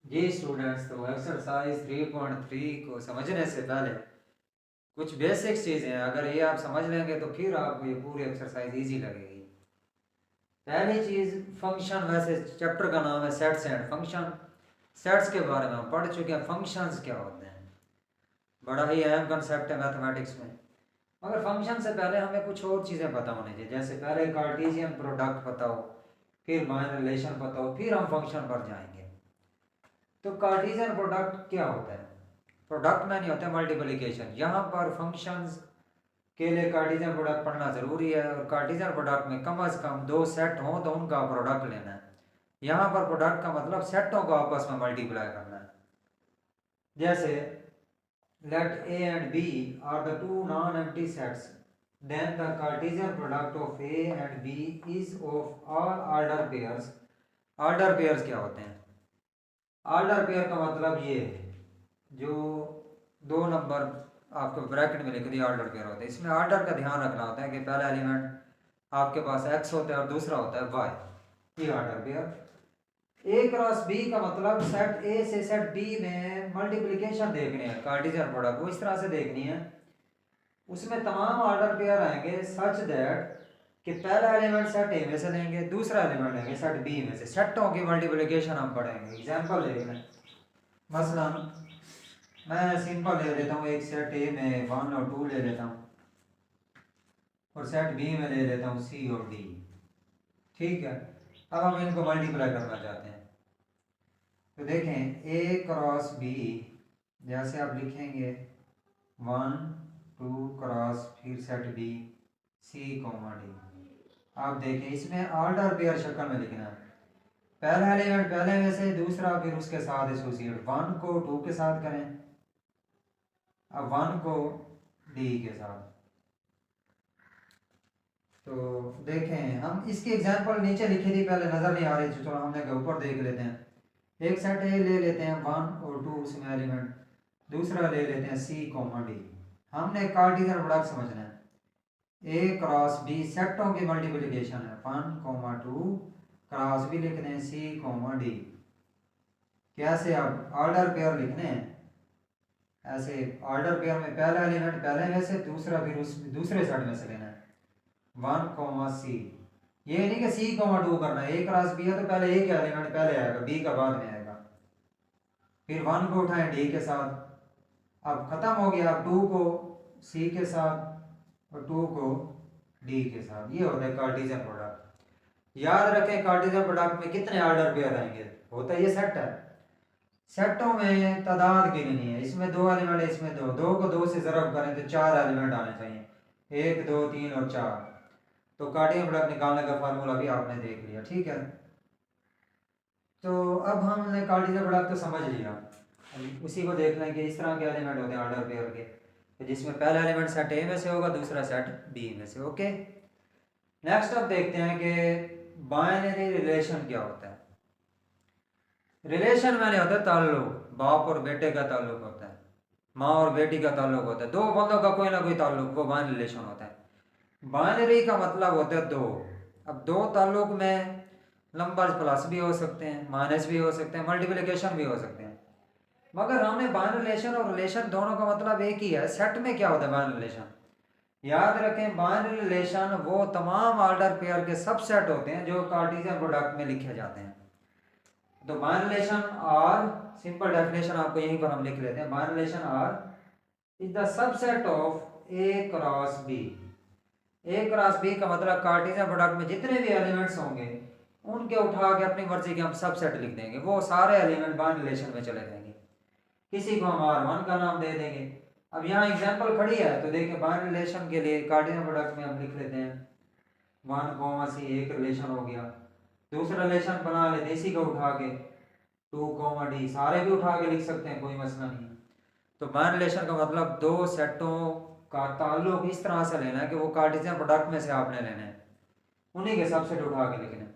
जी students, तो exercise 3.3 को समझने से पहले कुछ बेसिक्स चीज़ें हैं। अगर ये आप समझ लेंगे तो फिर आपको ये पूरी एक्सरसाइज इजी लगेगी। पहली चीज़ फंक्शन, वैसे चैप्टर का नाम है सेट्स एंड फंक्शन। सेट्स के बारे में हम पढ़ चुके हैं, फंक्शंस क्या होते हैं, बड़ा ही अहम कंसेप्ट है मैथमेटिक्स में। मगर फंक्शन से पहले हमें कुछ और चीज़ें पता होनी चाहिए। जैसे पहले कार्टेशियन प्रोडक्ट पता हो, फिर बाइनरी रिलेशन पता हो, फिर हम फंक्शन पर जाएंगे। तो कार्टेशियन प्रोडक्ट क्या होता है? प्रोडक्ट में नहीं होता मल्टीप्लिकेशन। यहाँ पर फंक्शंस के लिए कार्टेशियन प्रोडक्ट पढ़ना जरूरी है, और कार्टेशियन प्रोडक्ट में कम से कम दो सेट हों तो उनका प्रोडक्ट लेना है। यहाँ पर प्रोडक्ट का मतलब सेटों को आपस में मल्टीप्लाई करना है। जैसे let A and B are the two non-empty sets, then the Cartesian product of A and B is of all order pairs. Order pairs क्या होते हैं? ऑर्डर पेयर का मतलब ये है, जो दो नंबर आपको ब्रैकेट में लिख दिया ऑर्डर पेयर होता है। इसमें ऑर्डर का ध्यान रखना होता है कि पहला एलिमेंट आपके पास x होता है और दूसरा होता है y। ये ऑर्डर पेयर। ए क्रॉस बी का मतलब सेट ए से सेट बी में मल्टीप्लिकेशन देखनी है, कार्टेशियन प्रोडक्ट वो इस तरह से देखनी है। उसमें तमाम ऑर्डर पेयर आएंगे सच दैट कि पहला एलिमेंट सेट ए में से लेंगे, दूसरा एलिमेंट लेंगे सेट बी में से। सेटों की मल्टीप्लिकेशन हम पढ़ेंगे। एग्जांपल देख लें। मसलन मैं सिंपल ले लेता हूँ, एक सेट ए में 1 और 2 ले लेता हूँ, और सेट बी में ले लेता हूँ सी और डी। ठीक है, अब हम इनको मल्टीप्लाई करना चाहते हैं। तो देखें ए क्रॉस बी, जैसे आप लिखेंगे 1 2 क्रॉस फिर set B C comma D. आप देखें इसमें ऑर्डर पेयर शक्ल में लिखना है। पहला एलिमेंट पहले में से, दूसरा फिर उसके साथ एसोसिएट। 1 को 2 के साथ करें, अब 1 को डी के साथ। तो देखें हम इसकी एग्जांपल नीचे लिखी थी, पहले नज़र नहीं आ रही थी, चलो हमने ऊपर देख लेते हैं। एक सेट ए ले लेते हैं 1 और 2 उसमें एलिमेंट, दूसरा ले लेते हैं सी कॉमा डी। हमने कार्टेशियन प्रोडक्ट समझना है। ए क्रॉस बी सेटों की मल्टीप्लिकेशन है, 1 2 क्रॉस बी लिखने हैं सी कॉमा डी। कैसे? आप ऑर्डर पेयर लिखने हैं ऐसे। ऑर्डर पेयर में पहला एलिमेंट पहले में से, दूसरा फिर उस दूसरे सेट में से लेना है। 1 सी, ये नहीं कि सी कॉमा 2 करना है। ए क्रॉस बी है तो पहले ए का एलिमेंट पहले आएगा, बी का बाद में आएगा। फिर 1 को उठाएं डी के साथ, अब खत्म हो गया। अब 2 को सी के साथ और 2 को डी के साथ। ये होता है कार्टेशियन प्रोडक्ट। याद रखें कार्टेशियन प्रोडक्ट में कितने ऑर्डर पेयर आएंगे, होता है ये सेट है। सेटों में तादाद गिननी है। इसमें 2 एलिमेंट है, इसमें 2, 2 को 2 से ज़रब करें तो 4 एलिमेंट आने चाहिए, 1 2 3 और 4। तो कार्टेशियन प्रोडक्ट निकालने का फार्मूला भी आपने देख लिया। ठीक है, तो अब हमने कार्टेशियन प्रोडक्ट तो समझ लिया। उसी को देख लें कि इस तरह के एलिमेंट होते हैं ऑर्डर पेयर के, तो जिसमें पहला एलिमेंट सेट ए में से होगा, दूसरा सेट बी में से। ओके, नेक्स्ट अब देखते हैं कि बाइनरी रिलेशन क्या होता है। रिलेशन मैंने होता है ताल्लुक, बाप और बेटे का ताल्लुक होता है, माँ और बेटी का ताल्लुक होता है, दो बंदों का कोई ना कोई ताल्लुक, वो बाइनरी रिलेशन होता है। बाइनरी का मतलब होता है दो। अब दो ताल्लुक में नंबर प्लस भी हो सकते हैं, माइनस भी हो सकते हैं, मल्टीप्लिकेशन भी हो सकते हैं। मगर हमने बाइनरी रिलेशन और रिलेशन दोनों का मतलब एक ही है। सेट में क्या होता है बाइनरी रिलेशन? याद रखें, बाइनरी रिलेशन वो तमाम ऑर्डर पेयर के सबसेट होते हैं जो कार्टेशियन प्रोडक्ट में लिखे जाते हैं। तो binary relation R, simple definition आपको यहीं पर हम लिख लेते हैं। Binary relation R is the subset of A cross B. A cross B का मतलब कार्टेशियन प्रोडक्ट में जितने भी एलिमेंट्स होंगे उनके उठा के अपनी मर्जी के हम सबसेट लिख देंगे, वो सारे एलिमेंट बाइनरी रिलेशन में चले जाएंगे। किसी को हम R1 का नाम दे देंगे। अब यहाँ एग्जांपल खड़ी है तो देखिए, बाइनरी रिलेशन के लिए कार्टेशियन प्रोडक्ट में हम लिख लेते हैं 1 सी, एक रिलेशन हो गया। दूसरा रिलेशन बना लेते इसी को उठा के 2 डी, सारे भी उठा के लिख सकते हैं, कोई मसला नहीं। तो बाइनरी रिलेशन का मतलब दो सेटों का ताल्लुक इस तरह से लेना है कि वो कार्टेशियन प्रोडक्ट में से आपने लेना है, उन्हीं के सबसेट उठा के लिखना है।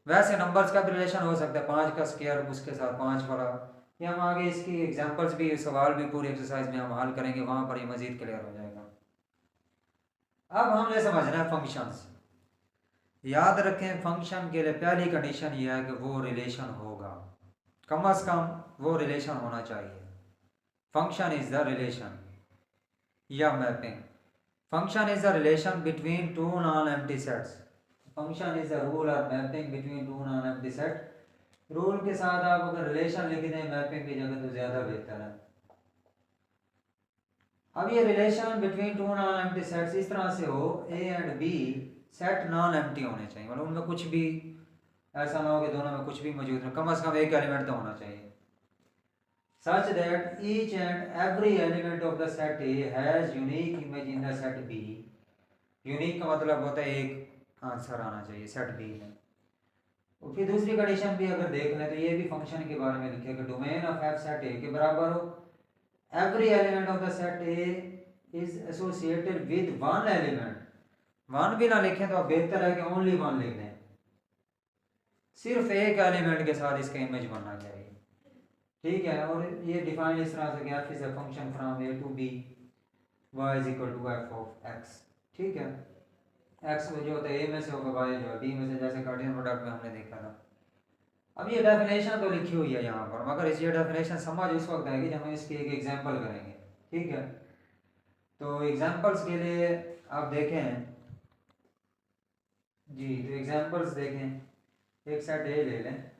वैसे नंबर्स का भी रिलेशन हो सकता है, 5 का स्क्वायर उसके साथ 5 वाला। ये हम आगे इसकी एग्जांपल्स भी, सवाल भी पूरी एक्सरसाइज में हम हल करेंगे, वहां पर ये मजीद क्लियर हो जाएगा। अब हमने समझना है फंक्शंस। याद रखें, फंक्शन के लिए पहली कंडीशन ये है कि वो रिलेशन होगा। कम अज़ कम वो रिलेशन होना चाहिए। फंक्शन इज़ द रिलेशन या mapping. Function is the relation between two non empty sets. Function is the rule और mapping between two non empty set. Rule के साथ आप अगर रिलेशन लिख दें मैपिंग की जगह तो ज़्यादा बेहतर है। अब ये relation between two non empty sets इस तरह से हो, A and B set non empty होने चाहिए, मतलब उनमें कुछ भी ऐसा ना हो कि दोनों में कुछ भी मौजूद हो, कम से कम एक एलिमेंट तो होना चाहिए। such that each and every element of the set A has unique image in the set B। Unique का मतलब होता है एक आंसर आना चाहिए सेट बी में। और फिर दूसरी कंडीशन भी अगर देख लें तो ये भी फंक्शन के बारे में लिखे कि डोमेन ऑफ एफ सेट ए के बराबर हो, every element of the set A is associated with one element. One भी ना लिखें तो बेहतर है कि ओनली वन लिख दें, सिर्फ एक एलिमेंट के साथ इसका इमेज बनना चाहिए। ठीक है, और ये डिफाइन इस तरह से कि f is a function from A to B y is equal to f of x. ठीक है, एक्स जो होता है ए में से होगा, वाई जो है बी में से, जैसे कार्टेशियन प्रोडक्ट में हमने देखा था। अब ये डेफिनेशन तो लिखी हुई है यहाँ पर, मगर ये डेफिनेशन समझ उस वक्त आएगी जब हम इसकी एक एग्जांपल करेंगे। ठीक है, तो एग्जांपल्स के लिए आप देखें जी, तो एग्जांपल्स देखें, एक सेट ए ले लें,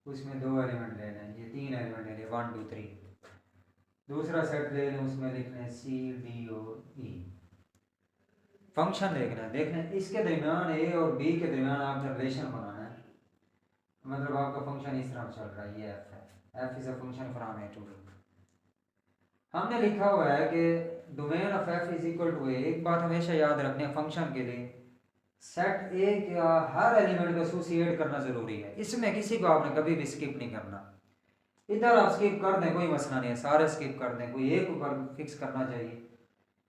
उसमें दो एलिमेंट ले लें, ये तीन एलिमेंट ले लें 1 2 3। दूसरा सेट ले लें, उसमें लिखना है सी डी और ई। फंक्शन देखना है इसके दरमियान ए और बी के दरमियान आपने रिलेशन बनाना है, मतलब आपका फंक्शन इस तरह चल रहा है, ये एफ है, F is a function from A to B. हमने लिखा हुआ है कि domain of F is equal to A. एक बात हमेशा याद रखने फंक्शन के लिए, सेट ए का हर एलिमेंट को एसोसिएट करना जरूरी है, इसमें किसी को आपने कभी भी स्किप नहीं करना। इधर आप स्किप कर दें कोई मसला नहीं है, सारे स्किप कर दें, कोई एक ऊपर फिक्स करना चाहिए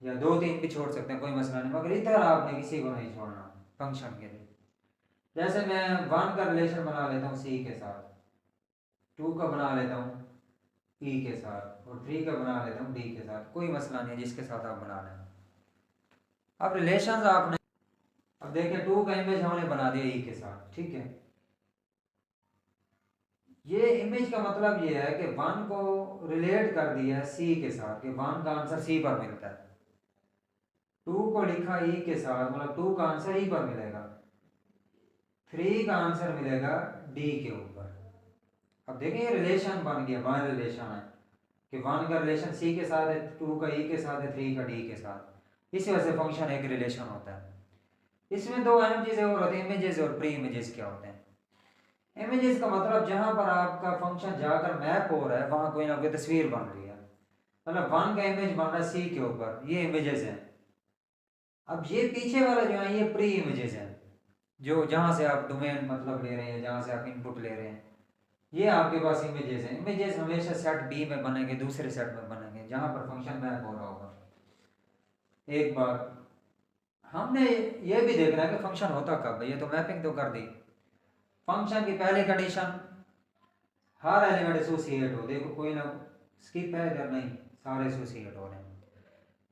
या दो तीन भी छोड़ सकते हैं, कोई मसला नहीं, मगर इधर आपने किसी को नहीं छोड़ना फंक्शन के लिए। जैसे मैं 1 का रिलेशन बना लेता हूँ सी के साथ, 2 का बना लेता हूँ ई के साथ, और 3 का बना लेता हूँ डी के साथ, कोई मसला नहीं है जिसके साथ आप बना लें। अब रिलेशन आपने, अब देखिए 2 का इमेज हमने बना दिया ई के साथ। ठीक है, ये इमेज का मतलब ये है कि 1 को रिलेट कर दिया सी के साथ कि 1 का आंसर सी पर मिलता है, 2 को लिखा ई के साथ, मतलब 2 का आंसर ई पर मिलेगा, 3 का आंसर मिलेगा डी के ऊपर। अब देखिए रिलेशन बन गया, वन रिलेशन है कि 1 का रिलेशन सी के साथ है, 2 का ई के साथ है, 3 का डी के साथ। इसी वजह से फंक्शन एक रिलेशन होता है। इसमें दो अहम चीज़ें और होती हैं, इमेजेस और प्री इमेजेस। क्या होते हैं इमेजेस का मतलब, जहां पर आपका फंक्शन जाकर मैप हो रहा है वहां कोई ना कोई तस्वीर बन रही है, मतलब 1 का इमेज बन रहा है सी के ऊपर, ये इमेजेस हैं। अब ये पीछे वाला जो है ये प्री इमेजेस हैं, जो जहां से आप डोमेन मतलब ले रहे हैं, जहां से आप इनपुट ले रहे हैं, ये आपके पास इमेजेस हैं। इमेजेस हमेशा सेट बी में बनेंगे, दूसरे सेट में बनेंगे जहां पर फंक्शन मैप हो रहा होगा। एक बार हमने ये भी देखना है कि फंक्शन होता कब है, ये तो मैपिंग तो कर दी। फंक्शन की पहली कंडीशन हर एलिमेंट एसोसिएट हो, देखो कोई ना स्किप है इधर, नहीं सारे एसोसिएट हो रहे हैं।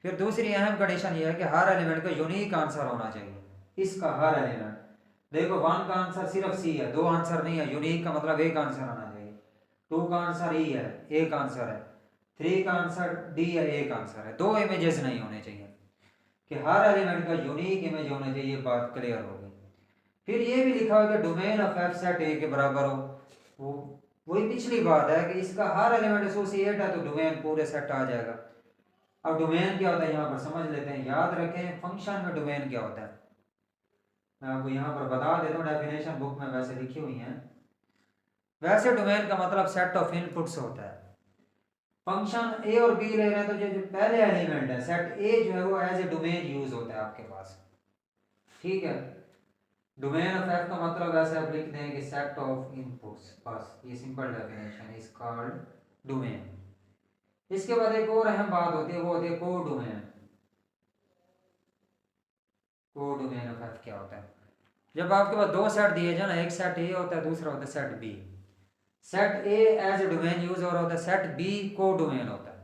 फिर दूसरी अहम कंडीशन ये है कि हर एलिमेंट का यूनिक आंसर होना चाहिए, इसका हर एलिमेंट। देखो 1 का आंसर सिर्फ सी है, दो आंसर नहीं है, यूनिक का मतलब एक आंसर आना चाहिए। 2 का आंसर ई है, एक आंसर है। 3 का आंसर डी है, एक आंसर है। दो इमेजेस नहीं होने चाहिए, कि हर एलिमेंट का यूनिक इमेज होना चाहिए, बात क्लियर हो गई। फिर ये भी लिखा हुआ कि डोमेन ऑफ एफ सेट ए के बराबर हो, वो वही पिछली बात है कि इसका हर एलिमेंट एसोसिएट है तो डोमेन पूरे सेट आ जाएगा। अब डोमेन क्या होता है यहाँ पर समझ लेते हैं, याद रखें फंक्शन में डोमेन क्या होता है। मैं आपको यहाँ पर बता देता हूँ, डेफिनेशन बुक में वैसे लिखी हुई हैं। वैसे डोमेन का मतलब सेट ऑफ इनपुट्स होता है। फंक्शन ए और बी ले रहे हैं तो जो पहले एलिमेंट है सेट ए जो है वो एज ए डोमेन यूज होता है आपके पास। ठीक है, डोमेन ऑफ एफ का मतलब ऐसे आप लिख दें कि सेट ऑफ इनपुट्स, बस ये simple definition is called domain. इसके बाद एक और अहम बात होती है, वो होती है को डोमेन। को डोमेन ऑफ एफ क्या होता है, जब आपके पास दो सेट दिए जाए ना, एक सेट ए होता है, दूसरा होता है set B. Set A as a domain use और होता है, सेट बी को डोमेन होता है।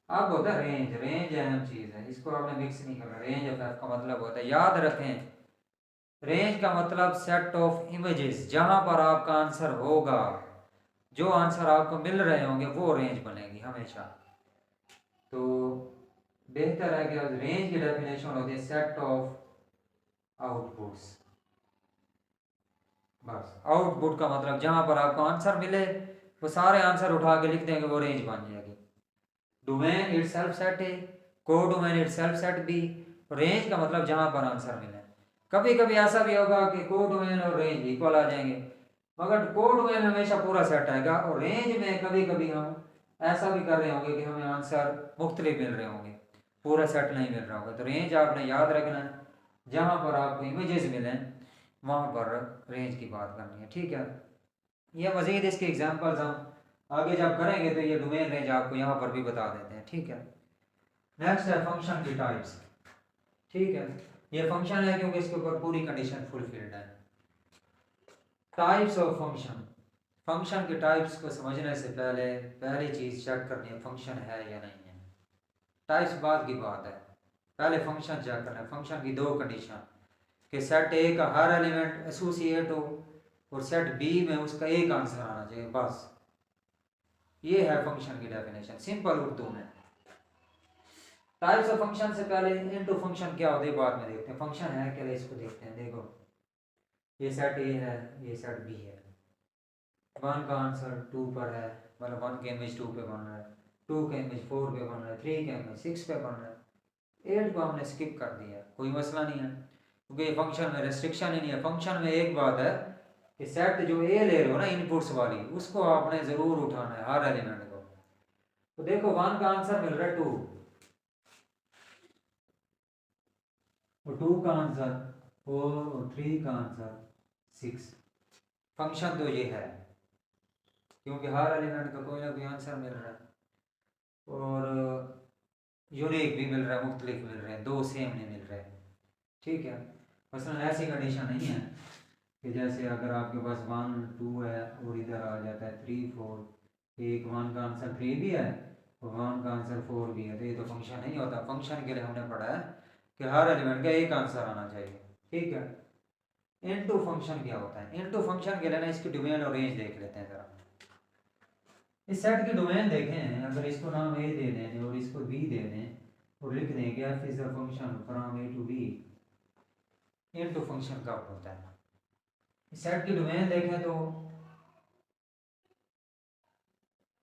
अब होता है रेंज, रेंज अहम चीज है, इसको आपने मिक्स नहीं करना। रेंज ऑफ एफ का मतलब होता है, याद रखें रेंज का मतलब सेट ऑफ इमेजेस, जहां पर आपका आंसर होगा, जो आंसर आपको मिल रहे होंगे वो रेंज बनेगी हमेशा। तो बेहतर है कि रेंज की डेफिनेशन होती है सेट ऑफ आउटपुट्स। बस आउटपुट का मतलब जहां पर आपको आंसर मिले वो सारे आंसर उठा के लिख देंगे, वो रेंज बन जाएगी। डोमेन इटसेल्फ सेट ए, को domain itself set B. Range का मतलब जहां पर आंसर मिले। कभी कभी ऐसा भी होगा कि को डोमेन और रेंज इक्वल आ जाएंगे, मगर को डोमेन हमेशा पूरा सेट आएगा, और रेंज में कभी कभी हम ऐसा भी कर रहे होंगे कि हमें आंसर मुख्तलिफ मिल रहे होंगे, पूरा सेट नहीं मिल रहा होगा। तो रेंज आपने याद रखना है, जहां पर आपको इमेजेस मिले वहां पर रेंज की बात करनी है, ठीक है। ये मजीद इसके एग्जांपल्स हम आगे जब करेंगे तो ये डोमेन रेंज आपको यहाँ पर भी बता देते हैं, ठीक है। नेक्स्ट है फंक्शन की टाइप्स, ठीक है। ये फंक्शन है क्योंकि इसके ऊपर पूरी कंडीशन फुलफिल्ड है। Types of function. फंक्शन के टाइप्स को समझने से पहले पहली चीज चेक करनी है फंक्शन है या नहीं है। टाइप्स बाद की बात है, पहले फंक्शन चेक करना है। फंक्शन की दो कंडीशन, कि सेट ए का हर एलिमेंट एसोसिएट हो और सेट बी में उसका एक आंसर आना चाहिए, बस ये है फंक्शन की डेफिनेशन सिंपल उर्दू में। टाइप्स ऑफ फंक्शन से पहले इनटू फंक्शन क्या होते हैं बाद में देखते हैं। फंक्शन है क्या, इसको देखते हैं। देखो ये सेट ए है, ये सेट बी है। वन का आंसर टू पर है, मतलब वन के इमेज टू पे बन रहा है, टू के इमेज फोर पे बन रहा है, थ्री के इमेज सिक्स पे बन रहा है, एट को हमने स्किप कर दिया, कोई मसला नहीं है क्योंकि ये फंक्शन में रेस्ट्रिक्शन ही नहीं है। फंक्शन में एक बात है कि सेट जो ए ले रहे हो ना इनपुट्स वाली, उसको आपने ज़रूर उठाना है हर एलिमेंट को। तो देखो वन का आंसर मिल रहा है टू, और टू का आंसर फोर, और थ्री का आंसर सिक्स। फंक्शन तो ये है क्योंकि हर एलिमेंट का कोई ना कोई आंसर मिल रहा है, और यूनिक भी मिल रहा है, मुख्तलिफ मिल रहे हैं, दो सेम नहीं मिल रहे, ठीक है। मसलन ऐसी कंडीशन नहीं है कि जैसे अगर आपके पास वन टू है और इधर आ जाता है थ्री फोर, एक वन का आंसर थ्री भी है और वन का आंसर फोर भी है, तो ये तो फंक्शन नहीं होता। फंक्शन के लिए हमने पढ़ा है कि हर एलिमेंट का एक आंसर आना चाहिए, ठीक है। इनटू फंक्शन क्या होता है? इनटू फंक्शन के लिए ना इसकी डोमेन और रेंज देख लेते हैं जरा। इस सेट की डोमेन देखें, अगर इसको नाम ए दे दें और इसको बी दे दें और लिख दें कि f is the function from A to B, into function कब होता है? इस सेट की डोमेन देखें तो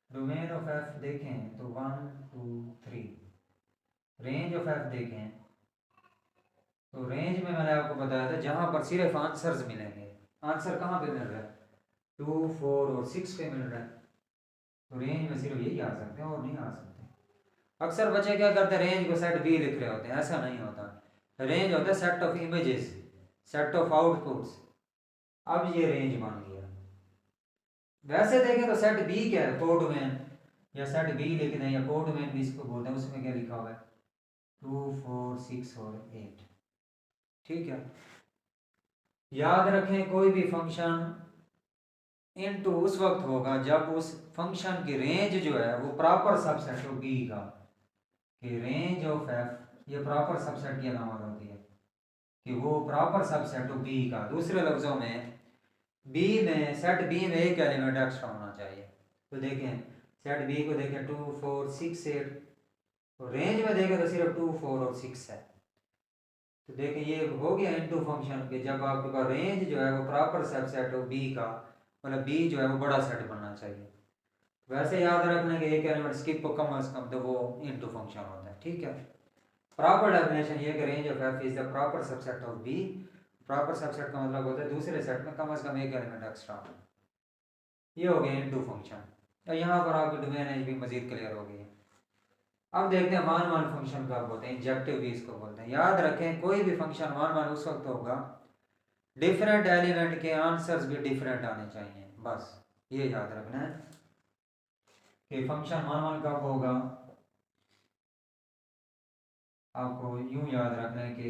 डोमेन ऑफ एफ देखें तो one two three. Range of F देखें तो रेंज में मैंने आपको बताया था जहां पर सिर्फ आंसर्स मिलेंगे। आंसर कहाँ पे मिल रहा है? टू फोर और सिक्स पे मिल रहा है, तो रेंज में सिर्फ यही आ सकते हैं और नहीं आ सकते। अक्सर बच्चे क्या करते हैं, रेंज को सेट बी लिख रहे होते हैं, ऐसा नहीं होता। रेंज होता है set of images, set of outputs. अब ये रेंज बन गया। वैसे देखें तो सेट बी क्या है, कोड में, या सेट बी लिख दें या कोड में भी इसको बोलते हैं, उसमें क्या लिखा हुआ है? टू फोर सिक्स और एट, ठीक है। याद रखें कोई भी फंक्शन इनटू उस वक्त होगा जब उस फंक्शन की रेंज जो है वो प्रॉपर सबसेट हो बी का, कि रेंज ऑफ एफ, ये प्रॉपर सबसेट की अलामत होती है कि वो प्रॉपर सबसेट हो बी का। दूसरे लफ्जों में बी में, सेट बी में एक एलिमेंट एक्स्ट्रा होना चाहिए। तो देखें सेट बी को देखें टू फोर सिक्स एट, तो रेंज में देखें तो सिर्फ टू फोर और सिक्स है। तो देखें ये हो गया इनटू फंक्शन के, जब आपके पास रेंज जो है वो प्रॉपर सबसेट हो बी का, मतलब बी जो है वो बड़ा सेट बनना चाहिए। वैसे याद रखना कि एक एलिमेंट स्किप को कम से कम तो वो इनटू फंक्शन होता है, ठीक है। प्रॉपर डेफिनेशन ये कि range of F is the proper subset of B. Proper subset का मतलब होता है दूसरे सेट में कम से कम एक एलिमेंट एक्स्ट्रा। ये हो गया इनटू फंक्शन। और यहाँ पर आपकी डोमेन रेंज भी मजीद क्लियर हो गई है। अब देखते हैं मान मान फंक्शन कब होते हैं, इंजेक्टिव भी इसको बोलते हैं। याद रखें कोई भी फंक्शन मान मान उस वक्त होगा डिफरेंट एलिमेंट के आंसर्स भी डिफरेंट आने चाहिए, बस ये याद रखना है कि फंक्शन मान मान कब होगा। आपको यूं याद रखना है कि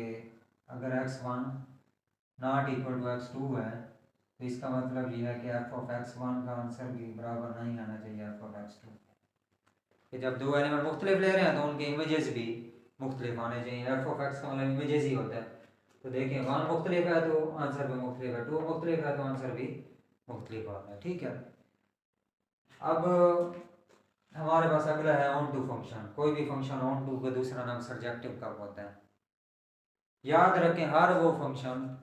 अगर x1 not equal to x2 है तो इसका मतलब ये है कि f ऑफ x1 का आंसर भी बराबर नहीं आना चाहिए f ऑफ x2 कि जब दो एलिमेंट मुख्तलिफ ले रहे हैं तो उनके इमेजेस भी मुख्तलिफ आने चाहिए। f ऑफ x का मतलब इमेजेस ही होता है, तो देखिए 1 मुख्तलिफ है तो आंसर भी मुख्तलिफ है, 2 मुख्तलिफ है तो आंसर भी मुख्तलिफ आता है। ठीक है, अब हमारे पास अगला है ऑन टू फंक्शन। कोई भी फंक्शन ऑन टू का दूसरा नाम सर्जेक्टिव कब होता है? याद रखें हर वो फंक्शन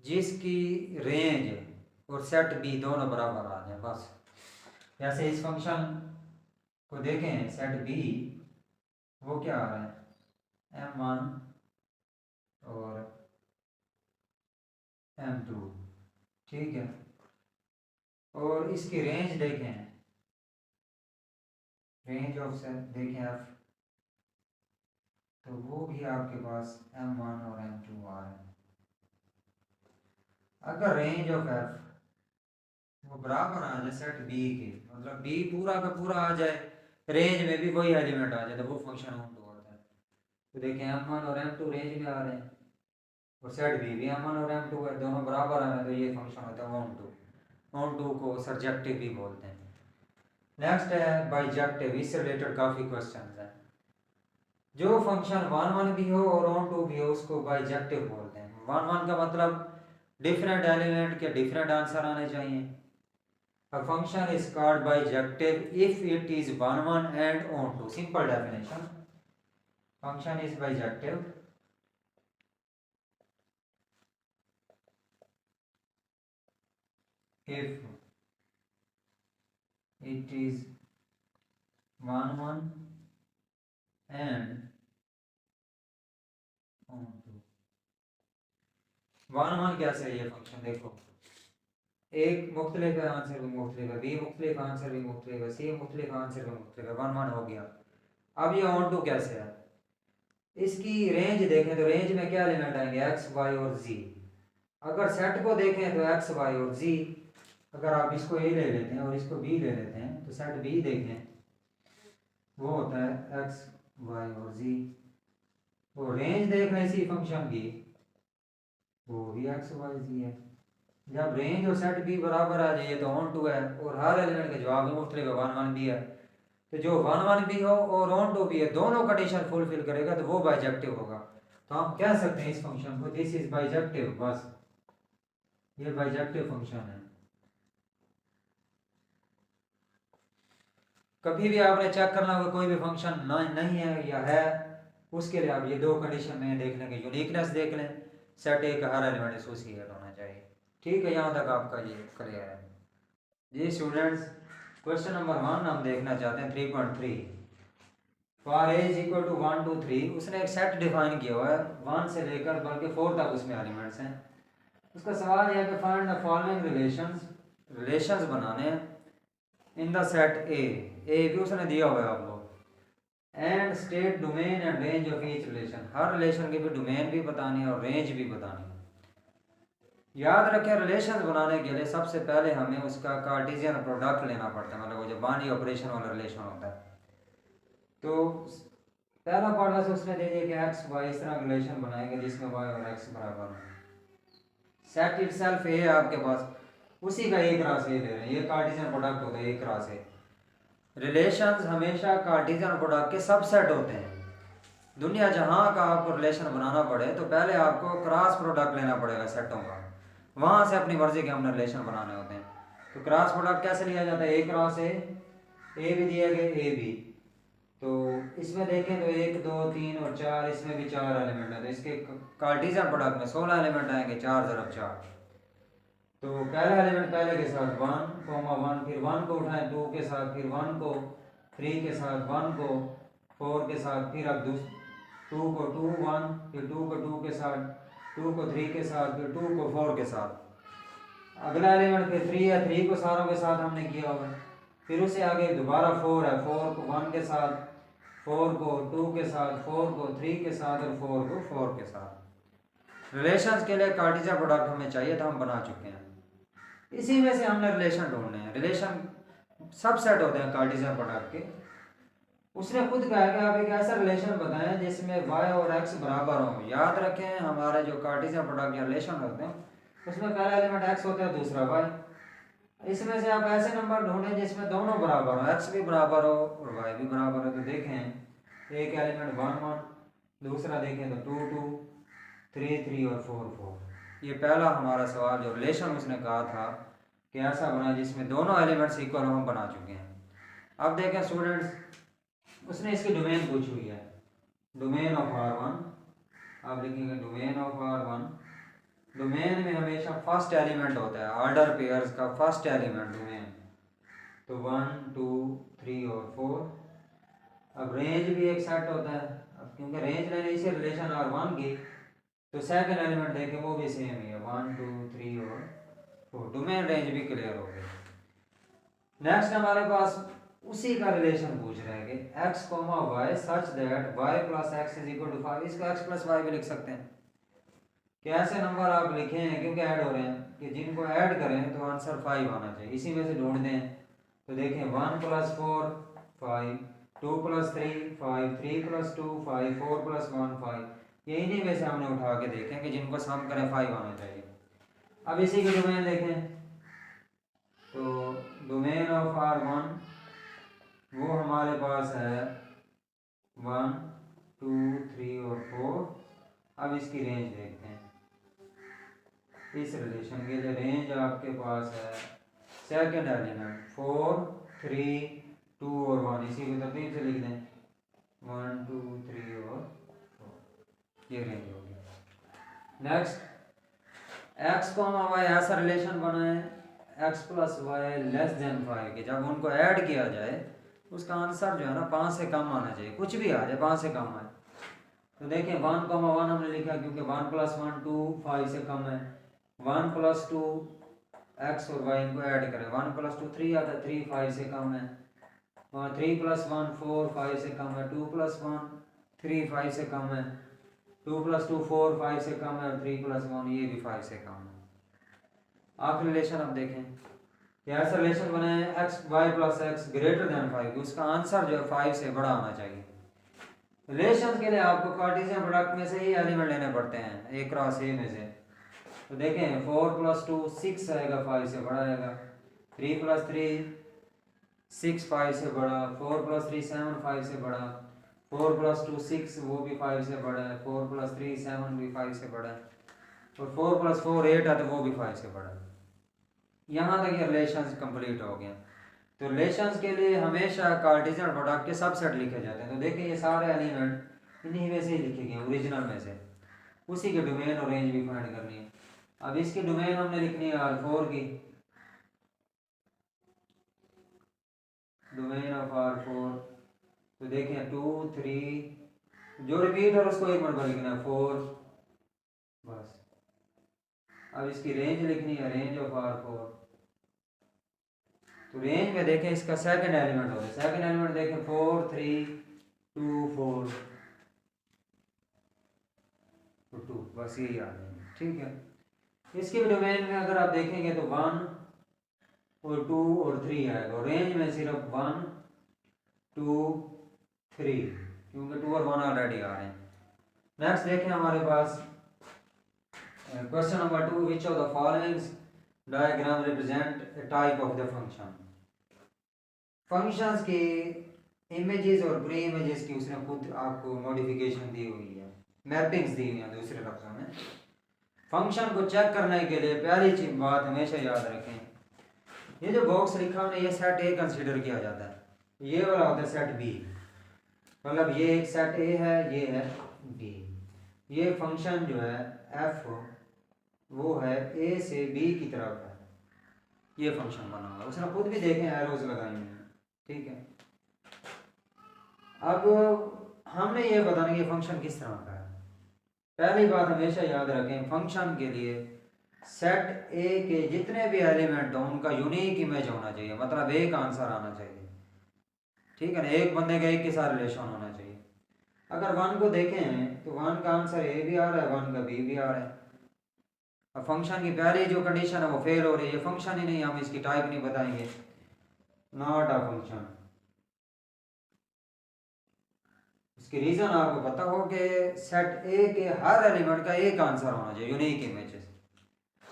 जिसकी रेंज और सेट बी दोनों बराबर आ जाए बस। जैसे इस फंक्शन को देखें, सेट बी वो क्या आ रहा है, m1 और m2। ठीक है, और इसकी रेंज देखें, रेंज ऑफ सेट देखें f, तो वो भी आपके पास m1 और m2 आ रहे हैं। अगर रेंज ऑफ f वो बराबर आ जाए सेट बी के, मतलब बी पूरा का पूरा आ जाए, रेंज में भी वही एलिमेंट आ जाए, तो वो फंक्शन ऑन टू होता है। तो देखें m1 और m2 रेंज में आ रहे हैं और सेट बी भी m1 और m2 है, दोनों बराबर आ रहे हैं, तो ये फंक्शन होता है ऑन टू। ऑन टू को सर्जेक्टिव भी बोलते हैं। नेक्स्ट है बाइजेक्टिव। इससे रिलेटेड काफ़ी क्वेश्चन हैं। जो फंक्शन 1 1 भी हो और ऑन टू भी हो उसको बाइजेक्टिव बोलते हैं। 1 1 का मतलब डिफरेंट एलिमेंट के डिफरेंट आंसर आने चाहिए। A function is called bijective if it is 1 1 and on 2. Simple definition. Function is bijective if it is 1 1 and on 2. 1 1 कैसे है ये फंक्शन? देखो, एक मुख्तलिफ है आंसर भी मुख्तलिफ है, बी मुख्तलिफ आंसर भी मुख्तलिफ है, सी मुख्तलिफ आंसर भी मुख्तलिफ है। 1 1 हो गया। अब ये ऑन टू कैसे है? इसकी रेंज देखें तो रेंज में क्या एलिमेंट आएंगे, एक्स वाई और जी। अगर सेट को देखें तो एक्स वाई और जी, अगर आप इसको ए ले लेते हैं और इसको बी ले लेते हैं तो सेट बी देखें वो होता है एक्स वाई और जी। वो रेंज देख लें इसी फंक्शन की, वो भी एक्स वाई जी है। जब रेंज और सेट बी बराबर आ जाइए तो ऑन टू है, और हर एलिमेंट के जवाब में मुख्तलिफ है, 1 1 भी है। तो जो 1 1 भी हो और ऑन टू भी है, दोनों कंडीशन फुलफिल करेगा तो वो बाइजेक्टिव होगा। तो हम कह सकते हैं इस फंक्शन को दिस इज बाइजेक्टिव, बस ये बाइजेक्टिव फंक्शन है। कभी भी आपने चेक करना होगा कोई भी फंक्शन नहीं है या है, उसके लिए आप ये दो कंडीशन में देख लें, यूनिकनेस देख लें, सेट ए का हर एलिमेंट एसोसिएट होना चाहिए। ठीक है, यहाँ तक आपका ये क्लियर है जी स्टूडेंट्स। क्वेश्चन नंबर 1 हम देखना चाहते हैं 3.3। For A is equal to 1 2 3। उसने एक सेट डिफाइन किया हुआ है 1 से लेकर बल्कि 4 तक उसमें एलिमेंट्स हैं। उसका सवाल यह है कि फाइंड द फॉलोइंग रिलेशंस बनाने हैं इन द सेट ए भी उसने दिया हुआ है आपको, and state domain and range of each relation. Her relation की भी डोमेन भी बतानी है और रेंज भी बतानी है। याद रखें रिलेशन बनाने के लिए सबसे पहले हमें उसका कार्टेशियन प्रोडक्ट लेना पड़ता है, मतलब वो जो बाइनरी ऑपरेशन वाला रिलेशन होता है। तो पहला पार्ट वैसे उसने दे दिया कि एक्स वाई इस तरह रिलेशन बनाएंगे जिसमें वाई और एक्स बराबर हो। सेट इटसेल्फ ए है आपके पास, उसी का एक क्रॉस ए ले रहे हैं, ये कार्टेशियन प्रोडक्ट होता है एक क्रॉस ए। रिलेशंस हमेशा कार्टेशियन प्रोडक्ट के सबसेट होते हैं। दुनिया जहाँ का आपको रिलेशन बनाना पड़े तो पहले आपको क्रॉस प्रोडक्ट लेना पड़ेगा सेटों का, वहाँ से अपनी मर्जी के हमने रिलेशन बनाने होते हैं। तो क्रॉस प्रोडक्ट कैसे लिया जाता है, ए क्रॉस ए भी दिया गया ए भी। तो इसमें देखें तो 1 2 3 और 4, इसमें भी 4 एलिमेंट है, तो इसके कार्टेशियन प्रोडक्ट में 16 एलिमेंट आएंगे, 4 × 4। तो पहला एलिमेंट पहले के साथ 1, 1, फिर 1 को उठाएं 2 के साथ, फिर 1 को 3 के साथ, 1 को 4 के साथ, फिर अब 2 को 2 1, फिर 2 को 2 के साथ, 2 को 3 के साथ, फिर 2 को 4 के साथ। अगला एलिमेंट फिर 3 है, 3 को सारों के साथ हमने किया हुआ है। फिर उससे आगे दोबारा 4 है, 4 को 1 के साथ, 4 को 2 के साथ, 4 को 3 के साथ और 4 को 4 के साथ। रिलेशंस के लिए कार्टेशियन प्रोडक्ट हमें चाहिए था, हम बना चुके हैं। इसी में से हमने रिलेशन ढूंढने हैं। रिलेशन सबसेट होते हैं कार्टेशियन प्रोडक्ट के। उसने खुद कहा कि आप एक ऐसा रिलेशन बताएं जिसमें y और x बराबर हो। याद रखें हमारे जो कार्टेशियन प्रोडक्ट या रिलेशन होते हैं उसमें पहला एलिमेंट x होता है, दूसरा y। इसमें से आप ऐसे नंबर ढूंढें जिसमें दोनों बराबर हो, x भी बराबर हो और y भी बराबर हो। तो देखें एक एलिमेंट 1 1, दूसरा देखें तो 2 2, 3 और 4। ये पहला हमारा सवाल जो रिलेशन उसने कहा था कि ऐसा बना जिसमें दोनों एलिमेंट्स इक्वल हम बना चुके हैं। अब देखें स्टूडेंट्स, उसने इसकी डोमेन पूछी हुई है, डोमेन ऑफ R1। आप लिखेंगे डोमेन ऑफ R1। डोमेन में हमेशा फर्स्ट एलिमेंट होता है, ऑर्डर पेयर्स का फर्स्ट एलिमेंट डोमेन, तो 1 2 3 और 4। अब रेंज भी एक सेट होता है, अब क्योंकि रेंज लेने से रिलेशन R1 की, तो सेकंड एलिमेंट देखें वो भी सेम ही है, 1 2 3 और 4। डोमेन रेंज भी क्लियर हो गई। नेक्स्ट हमारे पास उसी का रिलेशन पूछ रहे हैं कि x, y such that y plus x is equal to 5। इसको x प्लस वाई भी लिख सकते हैं कि ऐसे नंबर आप लिखे हैं क्योंकि ऐड हो रहे हैं कि जिनको ऐड करें तो आंसर 5 आना चाहिए, इसी में से ढूंढते हैं। तो देखें 1 + 4 5, 2 + 3 5, 3 + 2 5, 4 + 1 5। ये इन्हीं में से हमने उठा के देखें कि जिनको सम करें 5 आना चाहिए। अब इसी की डोमेन देखें, तो डोमेन ऑफ R1 वो हमारे पास है 1 2 3 और 4। अब इसकी रेंज देखते हैं। इस रिलेशन के लिए रेंज आपके पास है सेकंड एलिमेंट 4 3 2 और 1। इसी को तरतीब से लिख दें 1 2 3 और 4। ये रेंज होगी। नेक्स्ट x, y ऐसा रिलेशन बना है x + y < 5 के जब उनको ऐड किया जाए उसका आंसर जो है ना 5 से कम आना चाहिए, कुछ भी आ जाए 5 से कम आए। तो देखिए 1, 1 हमने लिखा क्योंकि 1 + 1 2 5 से कम है। 1 + 2 x और y इनको ऐड करें, 1 + 2 3 आता है, 3 5 से कम है। 3 + 1 4 5 से कम है। 2 + 1 3 5 से कम है। 2 + 2 4 5 से कम है और 3 + 1 ये भी 5 से कम है। आखिरी रिलेशन अब देखें कि ऐसा रिलेशन बना है x y + x > 5, उसका आंसर जो है 5 से बड़ा आना चाहिए। रिलेशन के लिए आपको कार्टेशियन प्रोडक्ट में से ही एलिमेंट लेने पड़ते हैं, a क्रॉस a में से। तो देखें 4 + 2 6 आएगा, 5 से बड़ा आएगा। 3 + 3 6 5 से बड़ा। 4 + 3 7 5 से बड़ा। 4 + 2 6 वो भी 5 से बड़ा है। 4 + 3 7 भी 5 से बड़ा है। और 4 + 4 8 है तो वो भी 5 से बड़ा है। यहाँ तक ये रिलेशंस कंप्लीट हो गए। तो रिलेशंस के लिए हमेशा कार्टेशियन प्रोडक्ट के सबसेट लिखे जाते हैं। तो देखिए ये सारे एलिमेंट इन्हीं में से ही लिखे गए, ओरिजिनल में से। उसी के डोमेन और रेंज भी फाइंड करनी है। अब इसकी डोमेन हमने लिखनी है R4 की, डोमेन ऑफ R4। तो देखें 2 3 जो रिपीट है उसको एक मरतबा लिखना है 4 बस। अब इसकी रेंज लिखनी है, रेंज ऑफ R4। तो रेंज में देखें इसका सेकंड एलिमेंट होता है, सेकंड एलिमेंट देखें 4 3 2 4 तो 2 बस यही आ जाएंगे, ठीक है। इसके डोमेन में अगर आप देखेंगे तो 1 और 2 और 3 आएगा और रेंज में सिर्फ 1 2 3 क्योंकि 2 और 1 ऑलरेडी आ रहे हैं। नेक्स्ट देखें हमारे पास question number 2, which of the following diagram represent a type of the function. Functions के इमेजेस और प्री इमेजेस की उसने खुद आपको मॉडिफिकेशन दी हुई है, मैपिंग्स दी हुई हैं दूसरे लफ्ज़ों में। फंक्शन को चेक करने के लिए पहली चीज बात हमेशा याद रखें, ये जो बॉक्स लिखा है ये सेट ए कंसीडर किया जाता है, ये वाला होता है सेट बी। मतलब ये एक सेट ए है, ये है बी। ये फंक्शन जो है एफ वो है ए से बी की तरफ है, ये फंक्शन बना हुआ है। उसने खुद भी देखे एरोज लगाए हुए हैं, ठीक है। अब हमने ये बताना कि फंक्शन किस तरह का है। पहली बात हमेशा याद रखें, फंक्शन के लिए सेट ए के जितने भी एलिमेंट हों उनका यूनिक इमेज होना चाहिए, मतलब एक आंसर आना चाहिए, ठीक है ना। एक बंदे का एक के साथ रिलेशन होना चाहिए। अगर 1 को देखें तो 1 का आंसर ए भी आ रहा है, 1 का बी भी आ रहा है। अब फंक्शन की पहली जो कंडीशन है वो फेल हो रही है, फंक्शन ही नहीं, हम इसकी टाइप नहीं बताएंगे, नॉट अ फंक्शन। इसकी रीजन आपको पता हो कि सेट ए के हर एलिमेंट का एक आंसर होना चाहिए, यूनिक इमेजेस।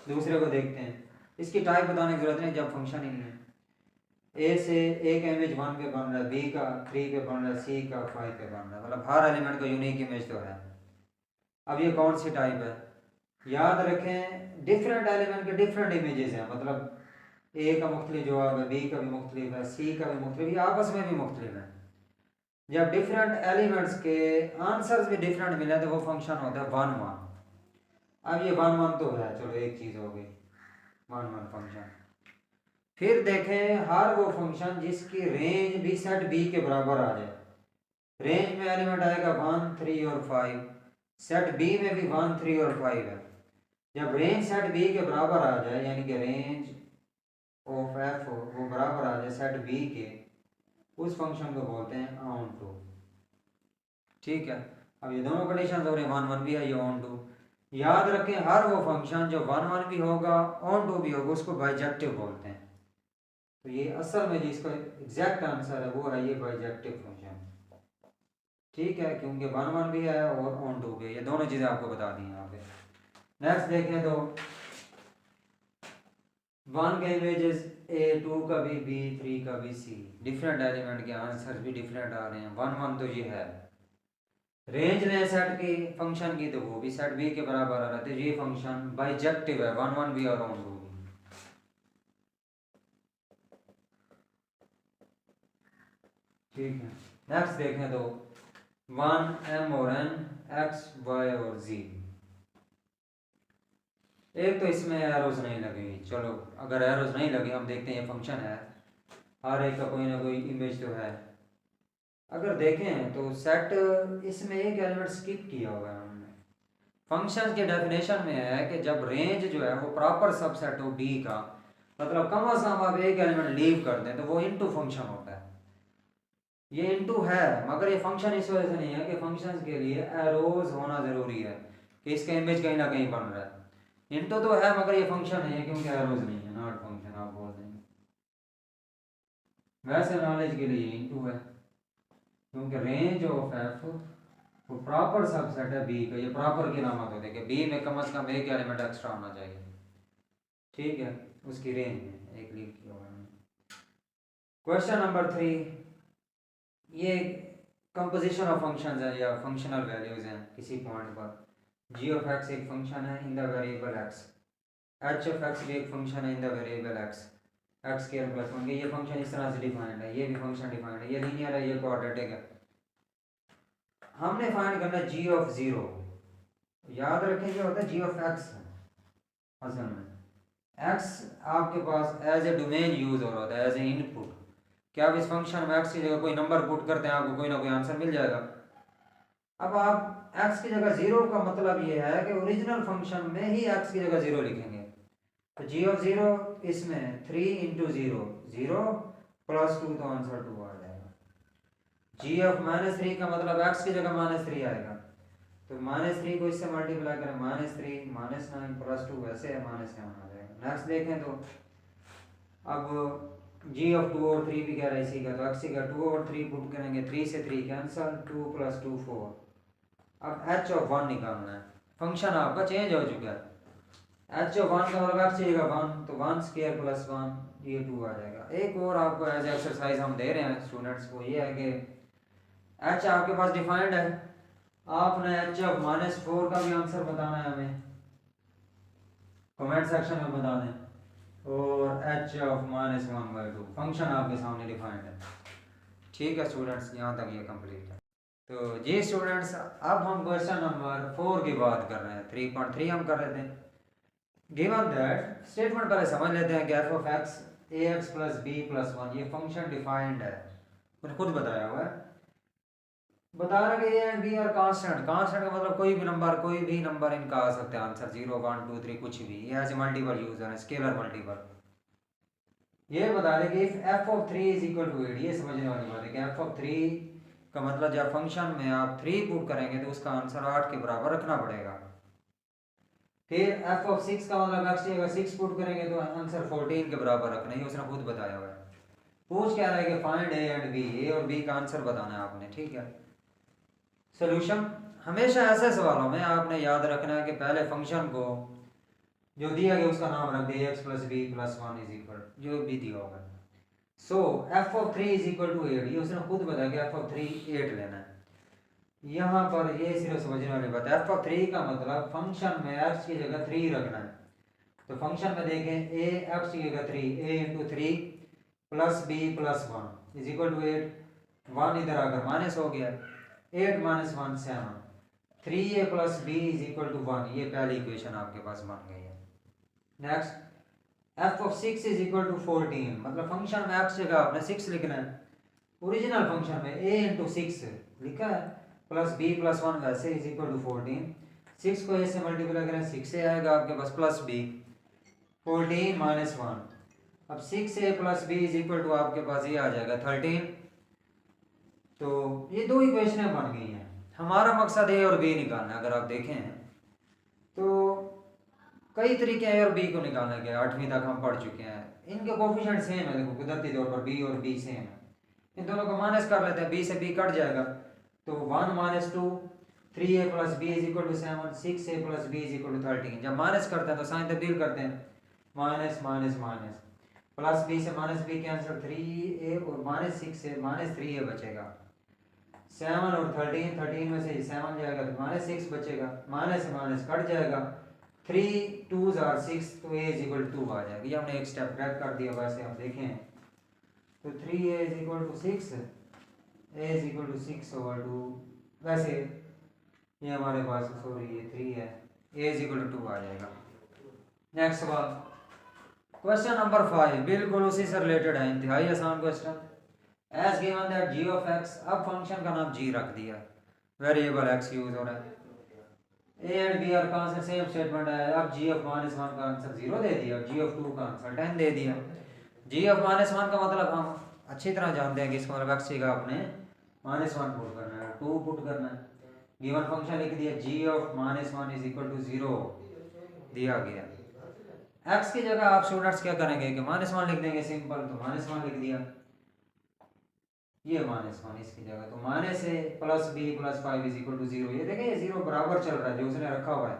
दूसरे को देखते हैं, इसकी टाइप बताने की जरूरत नहीं जब फंक्शन ही नहीं है। ए से एक इमेज 1 पे बन रहा है, बी का 3 पे बन रहा है, सी का 5 पे बन रहा है, मतलब हर एलिमेंट का यूनिक इमेज तो है। अब ये कौन सी टाइप है, याद रखें डिफरेंट एलिमेंट के डिफरेंट इमेजेस हैं, मतलब ए का मुख्तलिफ जवाब है, बी का भी मुख्तलिफ है, सी का भी मुख्तलिफ, ये आपस में भी मुख्तलिफ है। जब डिफरेंट एलिमेंट्स के आंसर्स भी डिफरेंट मिले तो वो फंक्शन होता है वन वन। अब ये वन वन तो है, चलो एक चीज़ हो गई वन वन फंक्शन। फिर देखें हर वो फंक्शन जिसकी रेंज भी सेट बी के बराबर आ जाए। रेंज में एलिमेंट आएगा 1 3 और 5, सेट बी में भी 1 3 और 5 है। जब रेंज सेट बी के बराबर आ जाए यानी कि रेंज ऑफ एफ वो बराबर आ जाए सेट बी के, उस फंक्शन को बोलते हैं ऑन टू। ठीक है, अब ये दोनों कंडीशन हो रही, वन वन भी है ये ऑन टू। याद रखें हर वो फंक्शन जो वन वन भी होगा ऑन टू भी होगा उसको बाइजेक्टिव बोलते हैं। तो ये असल में जिसका एग्जैक्ट आंसर है वो है ये बाइजेक्टिव फंक्शन। ठीक है, क्योंकि वन वन भी है और ऑन टू भी है, ये दोनों चीज़ें आपको बता दी यहाँ पे। नेक्स्ट देखें तो वन के इमेजेस ए, टू का भी बी, थ्री का भी सी, डिफरेंट एलिमेंट के आंसर भी डिफरेंट आ रहे हैं। वन वन तो ये है, रेंज लें सेट की फंक्शन की तो वो भी सेट बी के बराबर आ रहा है, तो ये फंक्शन बाइजेक्टिव है, वन वन भी और ऑन टू भी। ठीक है, नेक्स्ट देखें तो वन एम और एन, एक्स वाई और जी। एक तो इसमें एरोज नहीं लगी, चलो अगर एरोज नहीं लगे हम देखते हैं ये फंक्शन है, हर एक का कोई ना कोई इमेज तो है। अगर देखें तो सेट इसमें एक एलिमेंट स्किप किया हुआ है हमने। फंक्शन के डेफिनेशन में है कि जब रेंज जो है वो प्रॉपर सबसेट हो बी का, मतलब कम से कम आप एक एलिमेंट लीव कर दें तो वो इनटू फंक्शन होता है। ये इनटू है मगर ये फंक्शन इस वजह से नहीं है कि फंक्शंस के लिए एरोज होना ज़रूरी है कि इसका इमेज कहीं ना कहीं बन रहा है। इनटू तो है मगर ये फंक्शन नहीं है क्योंकि एरोज नहीं है, नॉट फंक्शन आप बोल देंगे। वैसे नॉलेज के लिए इनटू है क्योंकि रेंज ऑफ एफ वो प्रॉपर सबसेट है बी का, ये प्रॉपर की नामत होती है कि बी में कम से कम एक एलिमेंट एक्स्ट्रा होना चाहिए। ठीक है, उसकी रेंज में एक लीव किया हुआ है। क्वेश्चन नंबर 3, ये कंपोजिशन ऑफ फंक्शंस है या फंक्शनल वैल्यूज हैं किसी पॉइंट पर। जी ऑफ एक्स एक फंक्शन है in the variable x, H of x भी एक फंक्शन है in the variable x, x square plus 1, ये फंक्शन इस तरह से डिफाइंड है, ये भी फंक्शन डिफाइंड है, ये लीनियर है, ये क्वाड्रेटिक है। हमने फाइंड करना है जी ऑफ जीरो। याद रखें ये होता है जी ऑफ एक्स असल में एक्स आपके पास एज ए डोमेन यूज हो रहा होता है, एज ए इनपुट। क्या आप इस फंक्शन में एक्स की जगह कोई नंबर पुट करते हैं आपको कोई ना कोई आंसर मिल जाएगा। अब आप एक्स की जगह जीरो का मतलब ये है कि ओरिजिनल फंक्शन में ही एक्स की जगह जीरो लिखेंगे। तो जी ऑफ जीरो इसमें 3 इंटू जीरो, जीरो प्लस 2 तो आंसर 2 आ जाएगा। जी ऑफ -3 का मतलब एक्स की जगह -3 आएगा, तो -3 को इससे मल्टीप्लाई करें, -3 -9 प्लस 2 वैसे है -7 आ जाएगा। नेक्स्ट देखें तो अब जी ऑफ 2 और 3 भी कह रहा है इसी का, तो एक्स का 2 और 3 पुट करेंगे, 3 से 3 कैंसल, 2 प्लस 2 4। अब एच ऑफ 1 निकालना है, फंक्शन आपका चेंज हो चुका है। एच ऑफ 1 का मतलब एक्स चाहिएगा 1, तो 1 स्क्वायर प्लस 1 ये 2 आ जाएगा। एक और आपको एज एक्सरसाइज हम दे रहे हैं स्टूडेंट्स को, ये है कि एच आपके पास डिफाइंड है, आपने एच ऑफ -4 का भी आंसर बताना है हमें, कमेंट सेक्शन में बता दें। और एच ऑफ -1/2 फंक्शन आपके सामने डिफाइंड है। ठीक है स्टूडेंट्स, यहाँ तक ये कंप्लीट है। तो जी स्टूडेंट्स, अब हम क्वेश्चन नंबर 4 की बात कर रहे हैं, 3.3 हम कर रहे थे। गिवन दैट स्टेटमेंट पहले समझ लेते हैं कि f of x a x plus b plus 1 ये फंक्शन डिफाइंड है, मैंने खुद बताया हुआ है। बता रहे कि ए एंड बी और कांस्टेंट, कांस्टेंट का मतलब कोई भी नंबर इनका आ सकता है आंसर, 0 1 2 3 कुछ भी, ये ऐसे मल्टीपल यूज है, स्केलर मल्टीपल। ये बता रहे कि if f of 3 is equal to 8, ये समझने वाली बात है कि एफ ऑफ 3 का मतलब जब फंक्शन में आप 3 पुट करेंगे तो उसका आंसर 8 के बराबर रखना पड़ेगा। फिर एफ ऑफ 6 का मतलब एक्स की अगर 6 पुट करेंगे तो आंसर 14 के बराबर रखना, ही उसने खुद बताया हुआ है। पूछ क्या रहा है कि फाइंड ए एंड बी, ए और बी का आंसर बताना है आपने। ठीक है, सोल्यूशन हमेशा ऐसे सवालों में आपने याद रखना है कि पहले फंक्शन को जो दिया गया उसका नाम रख दिया, x plus b plus 1 is equal जो भी दिया होगा। So f of 3 is equal to 8, ये उसने खुद बताया कि एफ ऑफ 3 8 लेना है। यहाँ पर ये सिर्फ समझने वाली बात है। एफ ऑफ 3 का मतलब फंक्शन में एक्स की जगह 3 रखना है। तो फंक्शन में देखें ए एक्स की जगह 3, a into 3 plus b plus 1 is equal to 8। 1 इधर आकर माइनस हो गया, 8 minus 1 7, 3a plus b is equal to 1। ये पहली इक्वेशन आपके पास बन गई है। Next f of 6 is equal to 14, मतलब फंक्शन में एक्स जगह आपने 6 लिखना है। ओरिजिनल फंक्शन में a इंटू 6 लिखा है प्लस b प्लस 1 वैसे इज इक्वल टू 14। 6 को a से मल्टीप्लाई करें 6 से आएगा आपके पास प्लस b, 14 माइनस 1। अब 6a plus b is equal to आपके पास ये आ जाएगा 13। तो ये दो इक्वेशनें बन गई हैं। हमारा मकसद ए और बी निकालना है। अगर आप देखें तो कई तरीके ए और बी को निकालने के 8वीं तक हम पढ़ चुके हैं। इनके कोफिशिएंट सेम है, देखो कुदरती तौर पर बी और बी सेम है। इन दोनों को माइनस कर लेते हैं, बी से बी कट जाएगा तो 1 minus 2, 3a plus b is equal to 7, 6a plus b is equal to 13। जब माइनस करते हैं तो साइन तब्दील करते हैं, minus minus minus, plus b से माइनस बी कैंसिल, 3a और माइनस 6 से माइनस 3a बचेगा। 7 और 13, 13 में से 7 जाएगा तो माइनस 6 बचेगा, माइनस से माइनस कट जाएगा, 3 2s are 6 तो a इज इक्वल टू 2 आ जाएगा। ये हमने एक स्टेप बैक कर दिया। वैसे हम देखें तो 3a is equal to 6, a is equal to 6 over 2। वैसे ये हमारे पास सॉरी ये 3 है, a इज इक्वल टू 2 आ जाएगा। नेक्स्ट सवाल, क्वेश्चन नंबर 5 बिल्कुल उसी से रिलेटेड है, इंतहाई आसान question. As given that g of x, अब फंक्शन का नाम g रख दिया, वेरिएबल x यूज हो रहा है। a and b are constant, same statement है। अब g ऑफ -1 का आंसर 0 दे दिया, g ऑफ 2 का आंसर 10 दे दिया। g ऑफ -1 का मतलब हम अच्छी तरह जानते हैं कि इसका मतलब x का आपने -1 पुट करना है, 2 पुट करना है। गिवन फंक्शन लिख दिया, g of -1 is equal to 0 दिया गया। x की जगह आप स्टूडेंट्स क्या करेंगे कि -1 लिख देंगे, सिंपल। तो -1 लिख दिया, ये -1 इसकी जगह, तो minus a plus b plus 5 is equal to 0। ये देखें ये 0 बराबर चल रहा है जो उसने रखा हुआ है।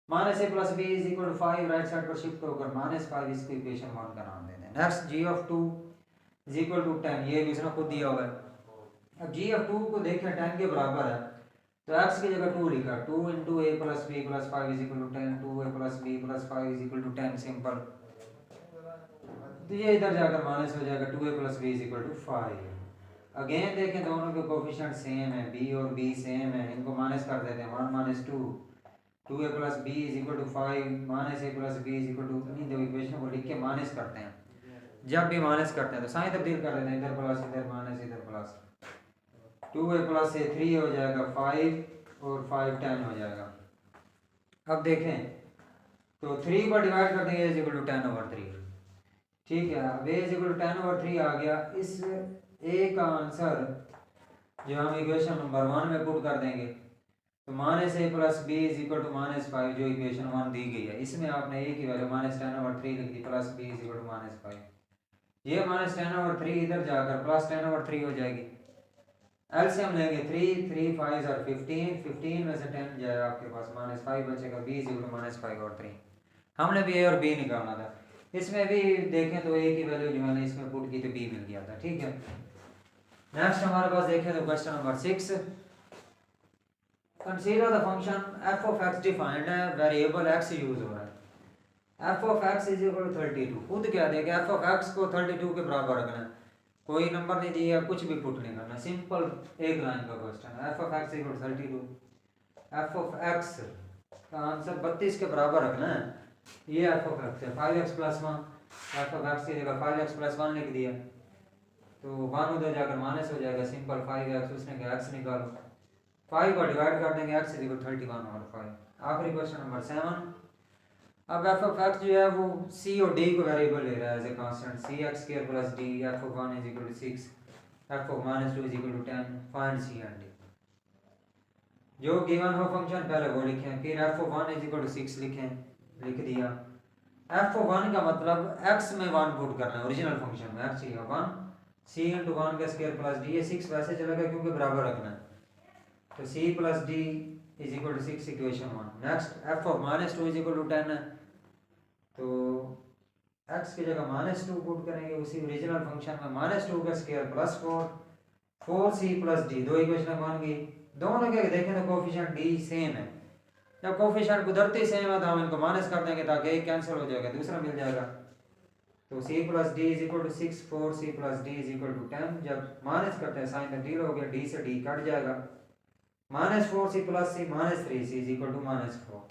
Minus a plus b is equal to 5 right side पर शिफ्ट होकर -5, इसको इक्वेशन 1 का नाम देते हैं। Next g of 2 is equal to 10, ये भी उसने खुद दिया हुआ है। अब g ऑफ 2 को देखें 10 के बराबर है तो x की जगह 2 लिखा, 2 into a plus b plus 5 is equal to 10, 2a plus b plus 5 is equal to 10 simple. तो ये इधर जाकर माइनस हो जाएगा, 2a plus b is equal to 5। Again देखें दोनों के कोफिशिएंट सेम है, b और b सेम है, इनको माइनस कर देते हैं, 1 minus 2, 2a plus b is equal to 5 minus a plus b is equal to, इन दो इक्वेशन को लिख के माइनस करते हैं। जब भी माइनस करते हैं तो साइन तब्दील कर देते हैं, इधर प्लस इधर माइनस इधर प्लस, 2a प्लस a 3 हो जाएगा 5 और 5 10 हो जाएगा। अब देखें तो 3 पर डिवाइड कर देंगे, इज इक्वल टू 10 ओवर 3। ठीक है, अब a is equal to 10 over 3 आ गया। इस a का आंसर जो हम इक्वेशन नंबर 1 में पुट कर देंगे तो minus a plus b is equal to -5 जो इक्वेशन 1 दी गई है, इसमें आपने a की वैल्यू -10 ओवर 3 लिख दी, plus b is equal to -5। ये -10 ओवर 3 इधर जाकर +10 ओवर 3 हो जाएगी। एलसीएम लेंगे 3 3 5 और 15, 15 में से 10 जाएगा आपके पास -5 बचेगा, b इज इक्वल टू -5 और 3। हमने भी a और b निकालना था। इसमें भी देखें तो a की वैल्यू जो मैंने इसमें पुट की तो b मिल गया था। ठीक है, नेक्स्ट हमारे पास देखें तो question number 6, consider the function f of x defined है, वेरिएबल x यूज हो रहा है। f of x is equal to 32, खुद क्या देगा, f ऑफ x को 32 के बराबर रखना है, कोई नंबर नहीं दिया, कुछ भी पुट नहीं करना, सिंपल एक लाइन का क्वेश्चन है। f of x equal to 32, f of x का आंसर 32 के बराबर रखना है। ये f ऑफ x है 5x plus 1, f of x की जगह 5x प्लस 1 लिख दिया तो 1 उधर जाकर माइनस हो जाएगा, सिंपल 5x, उसने कहा x निकालो, 5 को डिवाइड कर देंगे, x इज इक्वल 31 ओवर 5। आखिरी क्वेश्चन नंबर 7, अब f ऑफ x जो है वो c और d को वेरिएबल ले रहा है as a constant, cx² plus d, f of 1 is equal to 6, f of -2 is equal to 10, find c and d। जो गिवन हो फंक्शन पहले वो लिखें, फिर f of 1 is equal to 6 लिखें, लिख दिया। f ऑफ 1 का मतलब x में 1 पुट करना है, ओरिजिनल फंक्शन में x का 1, c इंटू 1 का स्क्वायर प्लस d, ये 6 वैसे चलेगा क्योंकि बराबर रखना है, तो c plus d is equal to 6 equation 1। Next f of -2 is equal to 10 है तो x की जगह -2 पुट करेंगे, उसी ओरिजिनल फंक्शन में -2 का स्क्वायर प्लस 4, 4c+d, दो इक्वेशन बन गई। दोनों के देखें तो कोफिशिएंट d सेम है। जब कोफिशिएंट कुदरती सेम है तो हम इनको माइनस कर देंगे ताकि एक कैंसिल हो जाएगा, दूसरा मिल जाएगा। तो c + d = 6, 4c + d = 10। जब माइनस करते हैं साइन तब्दील हो गया, d से d कट जाएगा। -4c + c -3c = -4।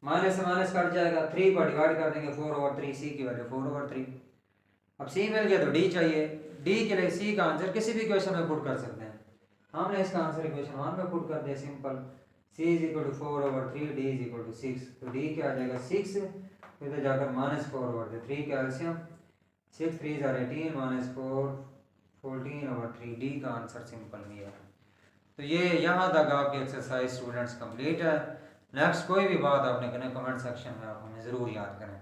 माइनस से माइनस कट जाएगा, 3 को डिवाइड कर देंगे 4/3, c की वैल्यू 4/3। अब c मिल गया तो d चाहिए। d के लिए c का आंसर किसी भी इक्वेशन में पुट कर सकते हैं। हमने इसका आंसर इक्वेशन 1 में पुट कर दिया, सिंपल। c = 4/3, d = 6। तो d क्या आ जाएगा 6, फिर जाकर -4/3 कैल्शियम, 6 3 = 18, -4 14/3। d का आंसर सिंपल नहीं है। तो ये यहाँ तक आपकी एक्सरसाइज स्टूडेंट्स कंप्लीट है। नेक्स्ट कोई भी बात आपने कमेंट सेक्शन में आप हमें ज़रूर याद करें।